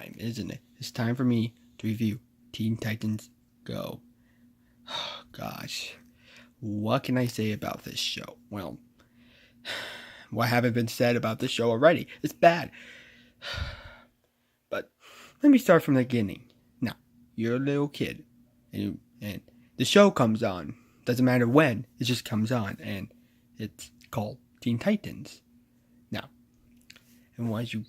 time, isn't it? It's time for me to review Teen Titans Go. Oh, gosh, what can I say about this show? Well, what haven't been said about this show already? It's bad. But let me start from the beginning. Now, you're a little kid, and the show comes on. Doesn't matter when, it just comes on, and it's called Teen Titans. Now, and once you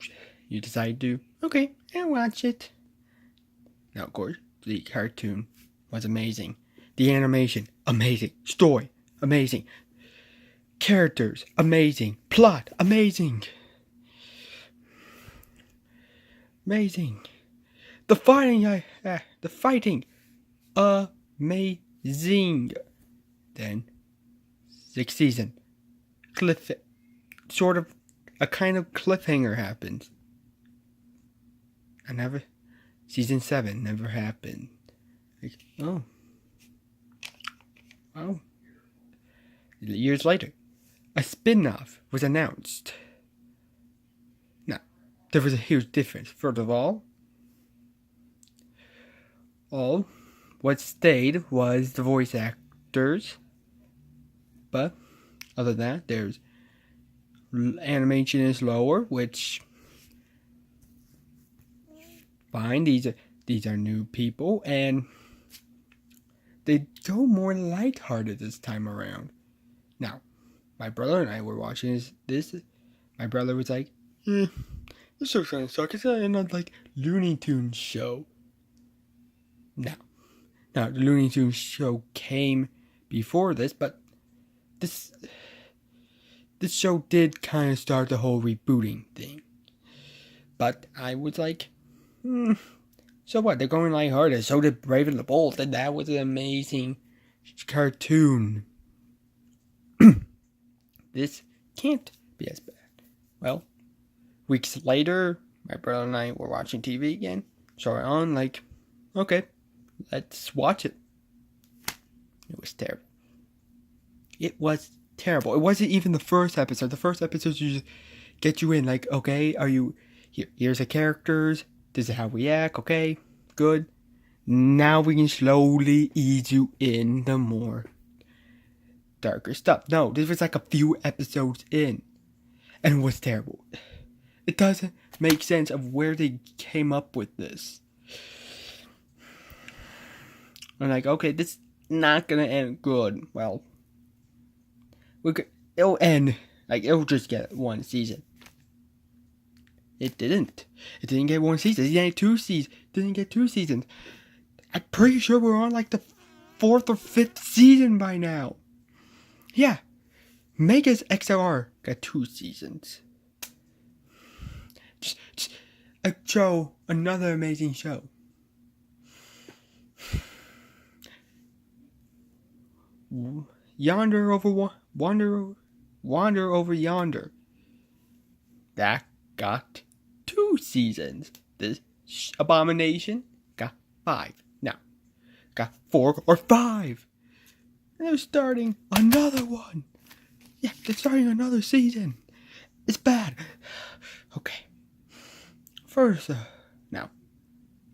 decide to, okay, and watch it. Now, of course, the cartoon was amazing. The animation, amazing. Story, amazing. Characters, amazing. Plot, amazing. Amazing. The fighting, amazing. Then, sixth season, sort of a kind of cliffhanger happens. Season 7 never happened. Like, oh. Years later, a spin-off was announced. Now, there was a huge difference. First of all, what stayed was the voice actors. But other than that, there's animation is lower, which fine. These are new people, and they go more lighthearted this time around. Now, my brother and I were watching this. My brother was like, "This show's gonna suck. It's another like Looney Tunes show." Now, the Looney Tunes show came before this, but this show did kind of start the whole rebooting thing. But I was like, so what? They're going lighthearted. So did Brave and the Bold, and that was an amazing cartoon. This can't be as bad. Well, weeks later, my brother and I were watching TV again. Saw it on, like, okay, let's watch it. It was terrible. It was terrible. It wasn't even the first episode. The first episode just get you in, like, okay, are you here's the characters, this is how we act, okay, good. Now we can slowly ease you in the more darker stuff. No, this was like a few episodes in, and it was terrible. It doesn't make sense of where they came up with this. I'm like, okay, this is not gonna end good. Well, it'll end, like, it'll just get one season. It didn't. It didn't get one season. It didn't get two seasons. I'm pretty sure we're on like the 4th or 5th season by now. Yeah. Mega's XLR got 2 seasons. Just a show, another amazing show. Wander over yonder. That got 2 seasons. This Abomination got 5. Now, got 4 or 5. And they're starting another one. Yeah, they're starting another season. It's bad. Okay. First, now,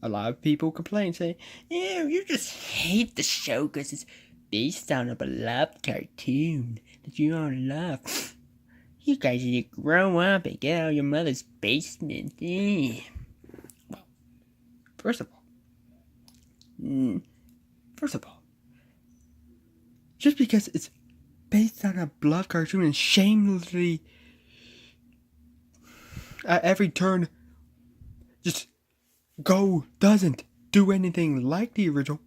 a lot of people complain, saying, "Ew, you just hate the show because it's based on a beloved cartoon that you all love. You guys need to grow up and get out of your mother's basement." Well, first of all, just because it's based on a beloved cartoon and shamelessly at every turn just doesn't do anything like the original,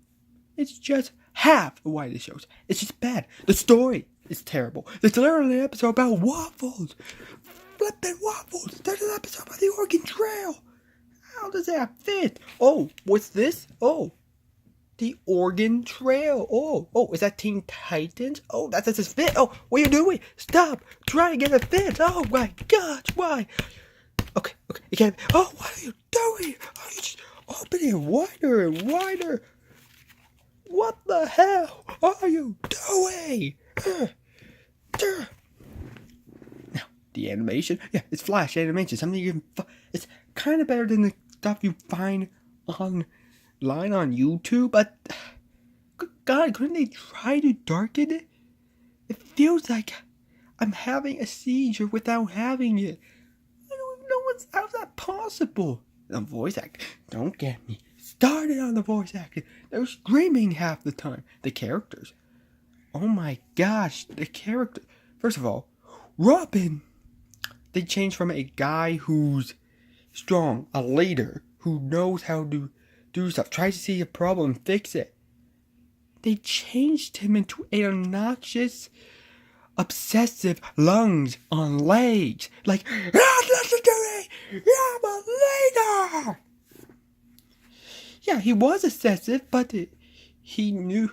it's just half of why this shows. It's just bad. The story is terrible. There's literally an episode about waffles. Flippin' waffles. There's an episode about the Oregon Trail. How does that fit? Oh, what's this? Oh, the Oregon Trail. Oh, is that Teen Titans? Oh, that doesn't fit. Oh, what are you doing? Stop. Try to get it fit. Oh my gosh, why? Okay, you can't. Oh, what are you doing? Oh, you just opening it wider and wider. What the hell are you doing? Now, the animation, yeah, it's Flash animation. Something you can. It's kind of better than the stuff you find online on YouTube, but good God, couldn't they try to darken it? It feels like I'm having a seizure without having it. I don't know how's that possible. The voice acting, don't get me started on the voice acting. They're screaming half the time. The characters, oh my gosh, the character. First of all, Robin. They changed from a guy who's strong, a leader, who knows how to do stuff, tries to see a problem, fix it. They changed him into an obnoxious, obsessive lungs on legs. Like, listen to me! I'm a leader! Yeah, he was obsessive, but he knew.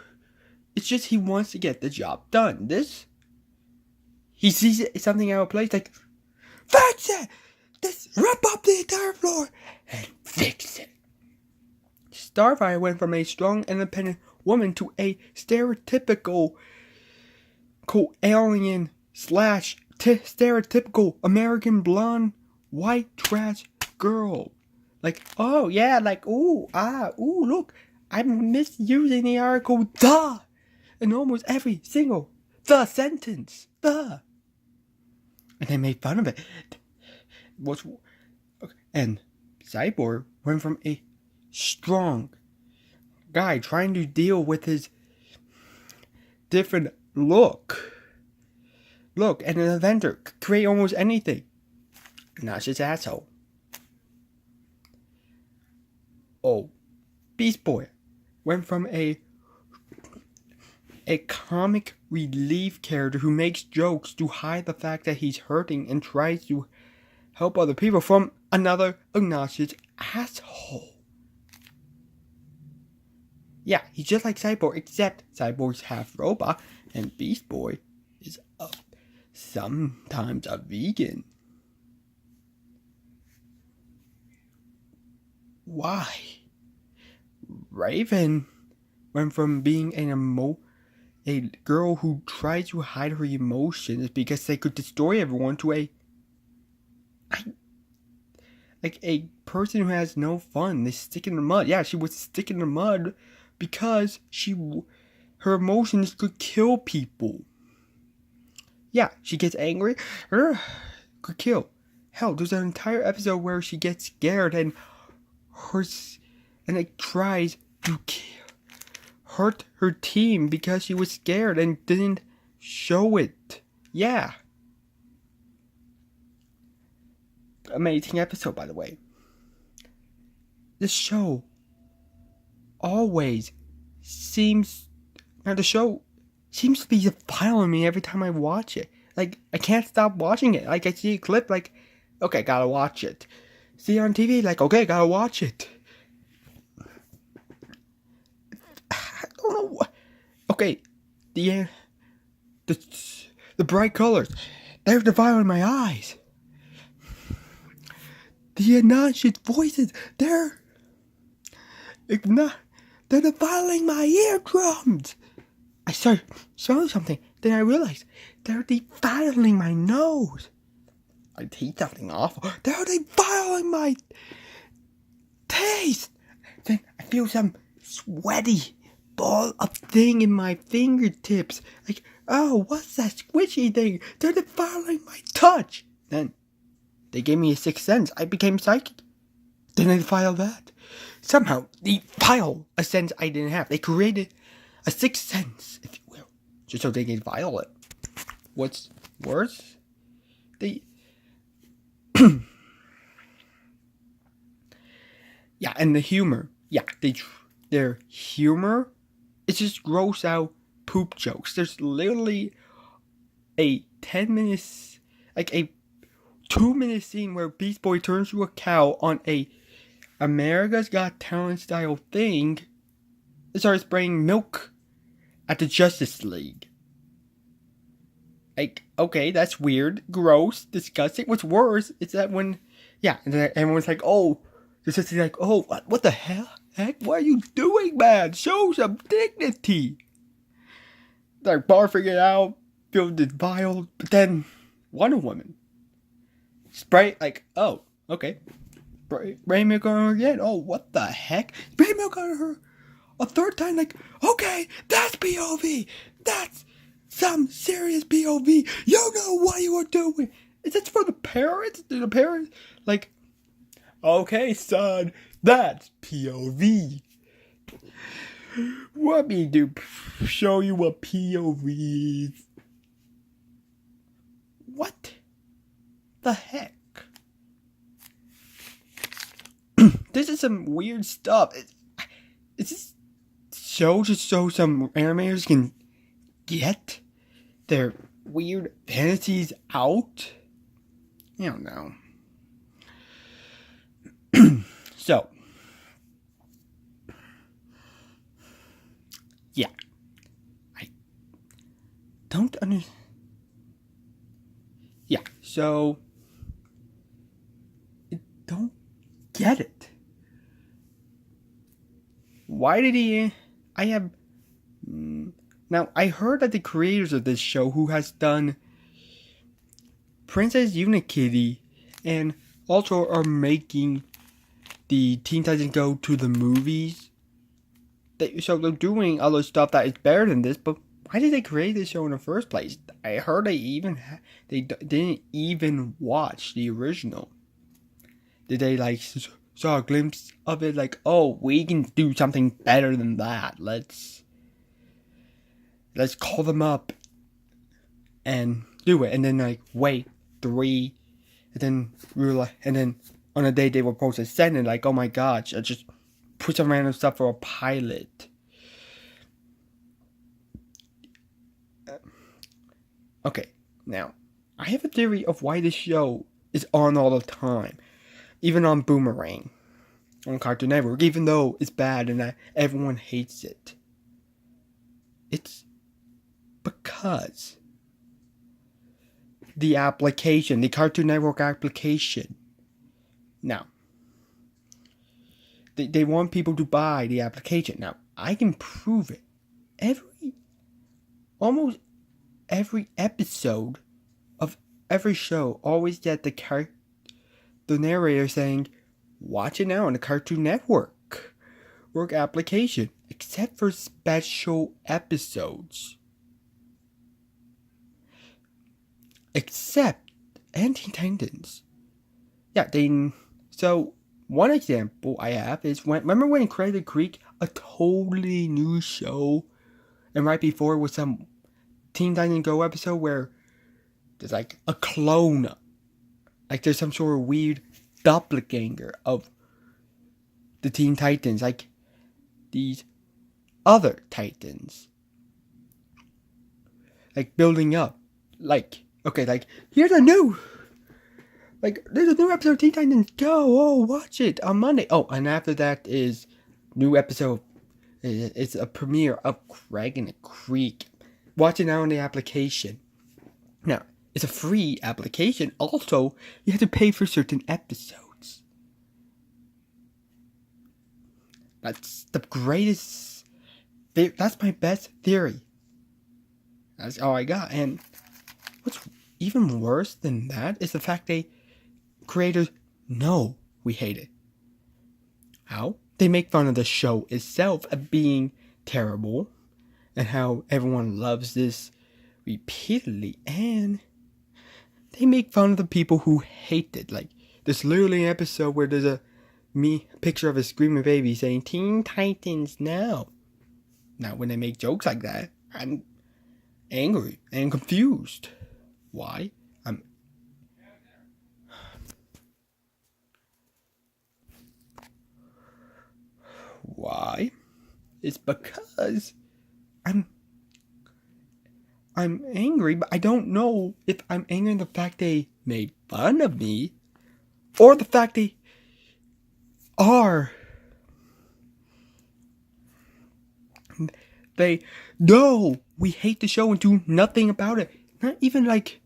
It's just he wants to get the job done. He sees something out of place, like, fix it! Just rip up the entire floor and fix it. Starfire went from a strong, independent woman to a stereotypical alien / stereotypical American blonde, white trash girl. Like, oh yeah, like, ooh, look, I'm misusing the article, the, in almost every single, the sentence, the. And they made fun of it. And Cyborg went from a strong guy trying to deal with his different look, and an inventor could create almost anything. Not just asshole. Oh, Beast Boy went from a comic relief character who makes jokes to hide the fact that he's hurting and tries to help other people from another obnoxious asshole. Yeah, he's just like Cyborg, except Cyborg's half robot and Beast Boy is sometimes a vegan. Why? Raven went from being a girl who tried to hide her emotions because they could destroy everyone to a person who has no fun. They stick in the mud. Yeah, she was sticking in the mud because her emotions could kill people. Yeah, she gets angry, could kill. Hell, there's an entire episode where she gets scared and tries to hurt her team because she was scared and didn't show it. Yeah. Amazing episode, by the way. The show always seems to be defiling me every time I watch it. Like, I can't stop watching it. Like, I see a clip, like, okay, gotta watch it. See it on TV, like, okay, gotta watch it. I don't know what. Okay, the bright colors, they're defiling my eyes. The obnoxious voices, they're defiling my eardrums. I started smelling something, then I realized they're defiling my nose. I taste something awful. They're defiling my taste. Then I feel some sweaty ball of thing in my fingertips. Like, oh, what's that squishy thing? They're defiling my touch. Then they gave me a sixth sense. I became psychic. Then they defiled that. Somehow, defile a sense I didn't have. They created a sixth sense, if you will, just so they can defile it. What's worse? Yeah, and the humor. Yeah, their humor, it's just gross out poop jokes. There's literally a 10 minutes, like a 2-minute scene where Beast Boy turns to a cow on a America's Got Talent style thing and starts spraying milk at the Justice League. Like, okay, that's weird, gross, disgusting. What's worse is that when, yeah, and then everyone's like, oh, the Justice League, like, oh, what the hell? Heck, what are you doing, man? Show some dignity. Like, barfing it out, filled it vile, but then Wonder Woman spray, like, oh, okay. brain milk on her again. Oh, what the heck? Brain milk on her a third time, like, okay, that's POV. That's some serious POV. You know what you are doing. Is this for the parents? The parents, like, okay, son, that's POV. Want me to show you what POV is? What the heck? This is some weird stuff. Is this show just so some animators can get their weird fantasies out? I don't know. So, yeah. I don't understand. Yeah, so I don't get it. Why did he... I have... Now, I heard that the creators of this show, who has done Princess Unikitty, and also are making the Teen Titans Go to the movies. So they're doing other stuff that is better than this, but why did they create this show in the first place? I heard they didn't even watch the original. Did they like saw a glimpse of it, like, oh, we can do something better than that. Let's call them up and do it, and then like wait 3, and then realize, and then on a day they were supposed to send it, like, oh my gosh, I just put some random stuff for a pilot. Okay, now I have a theory of why this show is on all the time, even on Boomerang, on Cartoon Network, even though it's bad and everyone hates it. It's because the application, the Cartoon Network application. Now, they want people to buy the application. Now, I can prove it. Almost every episode of every show always get the narrator saying, watch it now on the Cartoon Network work application, except for special episodes. Except Teen Titans. Yeah, so one example I have is remember when Crazy Creek, a totally new show, and right before was some Teen Titans Go episode where there's like a clone, like there's some sort of weird doppelganger of the Teen Titans, like these other Titans, like building up, like, okay, like there's a new episode of Teen Titans Go. Oh, watch it on Monday. Oh, and after that is new episode. It's a premiere of Crazy Creek. Watch it now on the application. Now, it's a free application. Also, you have to pay for certain episodes. That's the greatest. That's my best theory. That's all I got. And what's even worse than that is the fact creators know we hate it. How? They make fun of the show itself of being terrible, and how everyone loves this repeatedly, and they make fun of the people who hate it. Like, there's literally an episode where there's a picture of a screaming baby saying Teen Titans now. Now, when they make jokes like that, I'm angry and confused. Why? Why? It's because I'm angry, but I don't know if I'm angry at the fact they made fun of me, or the fact they know we hate the show and do nothing about it. Not even like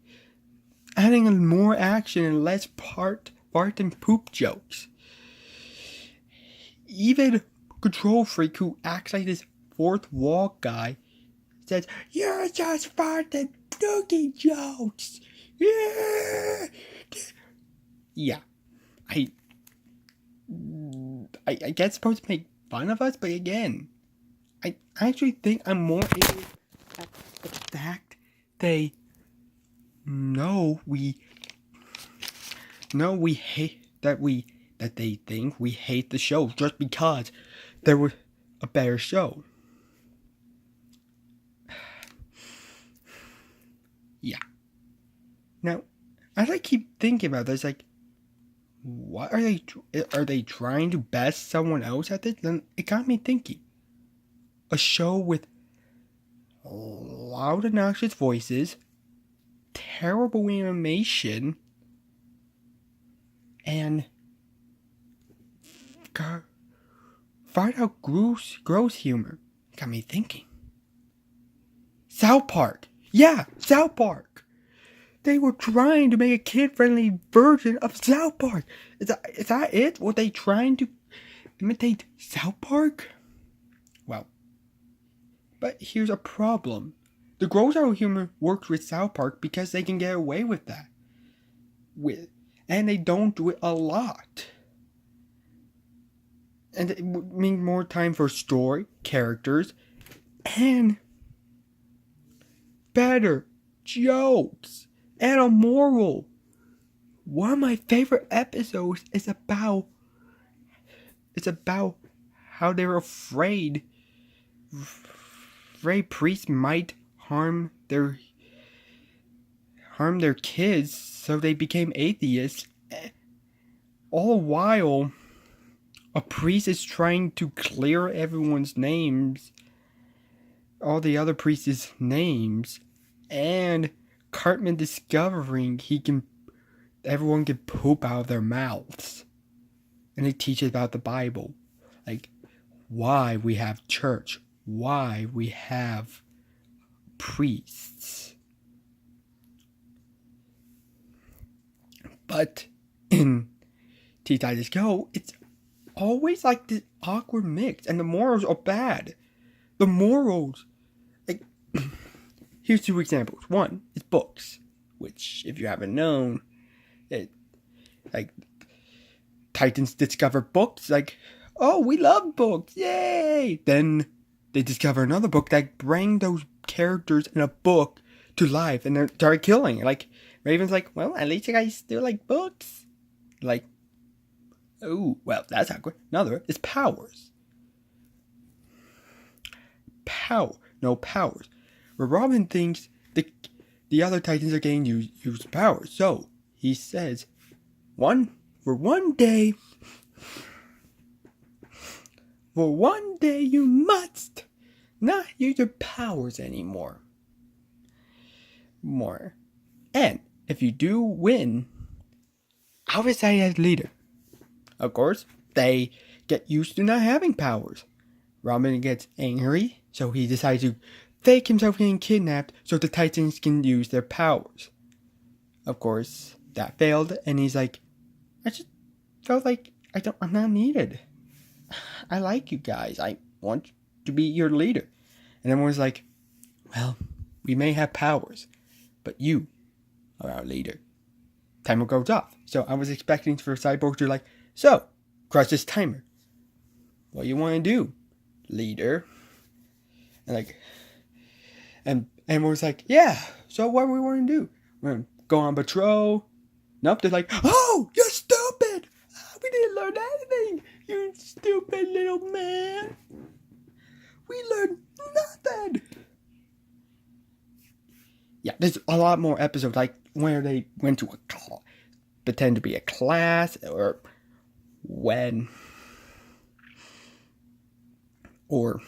adding more action and less fart and poop jokes. Even Control Freak, who acts like this fourth wall guy, says, "You're just fart and noogie jokes." Yeah. I guess it's supposed to make fun of us, but again, I actually think I'm more into the fact they know we hate that they think we hate the show just because there was a better show. Yeah. Now, as I keep thinking about this, like, what are they trying to best someone else at this? Then it got me thinking. A show with loud, obnoxious voices, terrible animation, and find out gross humor. Got me thinking. South Park. Yeah, South Park. They were trying to make a kid-friendly version of South Park. Is that it? Were they trying to imitate South Park? Well, but here's a problem. The gross-out humor works with South Park because they can get away with that. And they don't do it a lot. And it would mean more time for story, characters, and better jokes and a moral. One of my favorite episodes is about how they're afraid priests might harm their kids, so they became atheists. All while a priest is trying to clear everyone's names, all the other priests' names, and Cartman discovering everyone can poop out of their mouths. And it teaches about the Bible. Like, why we have church. Why we have priests. But in Teach I Just Go, it's always like this awkward mix. And the morals are bad. The morals, like, here's two examples. One is books, which, if you haven't known, Titans discover books, like, oh, we love books, yay! Then they discover another book that brings those characters in a book to life, and they start killing. Like, Raven's like, well, at least you guys still like books. Like, oh, well, that's awkward. Another is powers. Powers. Where Robin thinks the other Titans are getting used powers. So, he says, for one day you must not use your powers anymore. And if you do win, I'll decide as leader. Of course, they get used to not having powers. Robin gets angry, so he decides to fake himself getting kidnapped so the Titans can use their powers. Of course, that failed, and he's like, I just felt like I'm not needed. I like you guys. I want to be your leader. And everyone's like, well, we may have powers, but you are our leader. Timer goes off. So I was expecting for Cyborg to like, so, crush this timer. What do you want to do, leader? And everyone's like, yeah, so what do we want to do? We're going to go on patrol. Nope, they're like, oh, you're stupid. We didn't learn anything, you stupid little man. We learned nothing. Yeah, there's a lot more episodes like where they went to pretend to be a class, or when, or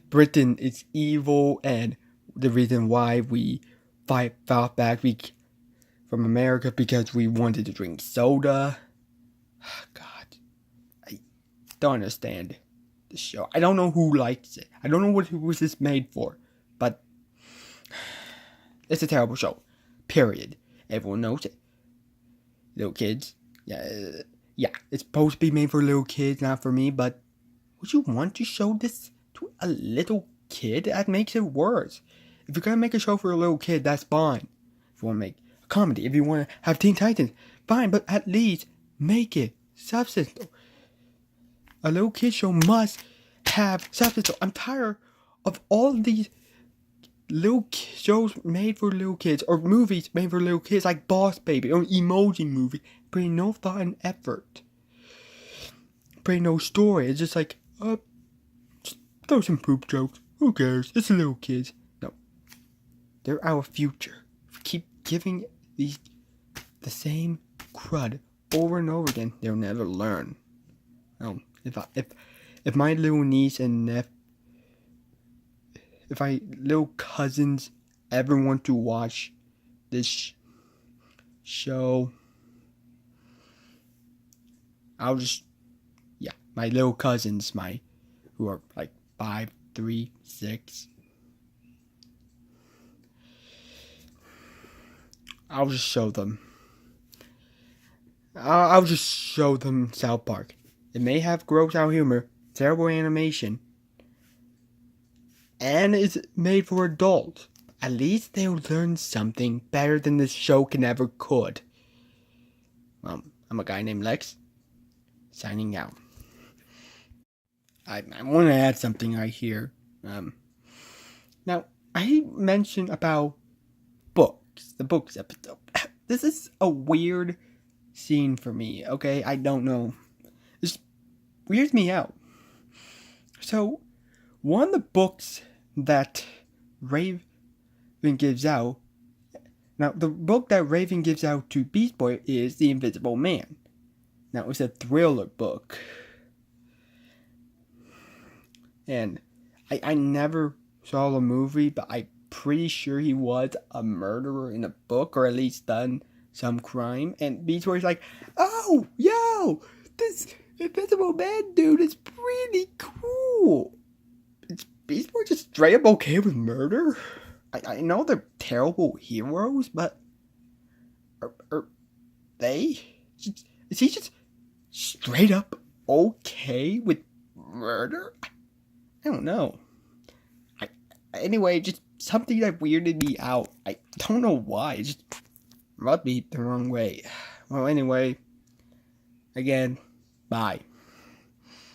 Britain is evil, and the reason why we fought back from America because we wanted to drink soda. God, I don't understand the show. I don't know who likes it. I don't know what was this made for, but it's a terrible show. Period. Everyone knows it. Little kids. Yeah, it's supposed to be made for little kids, not for me, but would you want to show this to a little kid? That makes it worse. If you're gonna make a show for a little kid, that's fine. If you want to make a comedy, if you want to have Teen Titans, fine. But at least make it substance. A little kid show must have substance. I'm tired of all of these little shows made for little kids or movies made for little kids like Boss Baby or Emoji Movie, bring no thought and effort, bring no story. It's just like just throw some poop jokes. Who cares? It's little kids. No, they're our future. If we keep giving these the same crud over and over again, they'll never learn. If my little niece and nephew, if my little cousins ever want to watch this show, I'll just, my little cousins, who are like 5, 3, 6, I'll just show them. I'll just show them South Park. It may have gross out humor, terrible animation, and it's made for adults. At least they'll learn something better than this show ever could. I'm a guy named Lex, signing out. I want to add something right here. Now, I mentioned about books, the books episode. This is a weird scene for me, okay? I don't know. This weirds me out. So, one of the books that Raven gives out, now the book that Raven gives out to Beast Boy is The Invisible Man. Now, it's a thriller book. And I never saw the movie, but I'm pretty sure he was a murderer in a book, or at least done some crime. And Beast Boy's like, oh, yo, this Invisible Man dude is pretty cool. Is Beast Boy just straight up okay with murder? I know they're terrible heroes, but are they? Is he just straight up okay with murder? I don't know. Anyway, just something that weirded me out. I don't know why. It just rubbed me the wrong way. Well, anyway, again, bye.